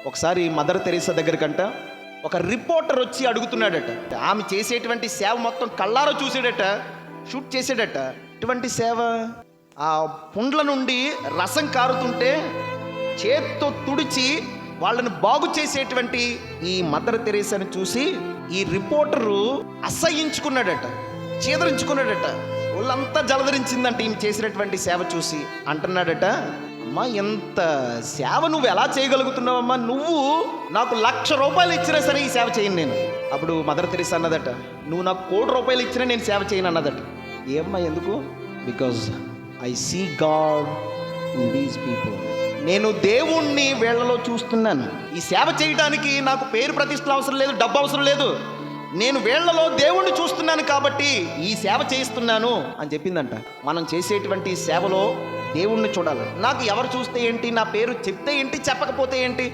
ఒకసారి mother Teresa దగ్గరకంట ఒక reporter వచ్చి అడుగుతున్నాడట. ఆమె చేసేటువంటి సేవ మొత్తం కళ్ళారో చూసాడట, షూట్ చేసాడట. ఇటువంటి సేవ, ఆ పుండ్ల నుండి రసం కారుతుంటే చేత్తో తుడిచి వాళ్ళని బాగు చేసేటువంటి ఈ మదర్ తెరీసాని చూసి ఈ రిపోర్టరు అసహించుకున్నాడట, చీదరించుకున్నాడట. వాళ్ళంతా జలధరించిందంట ఈమె చేసినటువంటి సేవ చూసి. అంటున్నాడట, అమ్మా ఎంత సేవ నువ్వు ఎలా చేయగలుగుతున్నావమ్మా, నువ్వు నాకు ₹1,00,000 ఇచ్చినా సరే ఈ సేవ చేయను నేను. అప్పుడు మదర్ తెరీసా అన్నదట, నువ్వు నాకు ₹1,00,00,000 ఇచ్చినా నేను సేవ చేయను అన్నదట. ఏమ్మా ఎందుకు? Because I see God in these people. నేను దేవుణ్ణి వీళ్ళలో చూస్తున్నాను. ఈ సేవ చేయడానికి నాకు పేరు ప్రతిష్టలు అవసరం లేదు, డబ్బు అవసరం లేదు. నేను వీళ్ళలో దేవుణ్ణి చూస్తున్నాను కాబట్టి ఈ సేవ చేయిస్తున్నాను అని చెప్పిందంట. మనం చేసేటువంటి సేవలో దేవుణ్ణి చూడాలి. నాకు ఎవరు చూస్తే ఏంటి, నా పేరు చెప్తే ఏంటి, చెప్పకపోతే ఏంటి.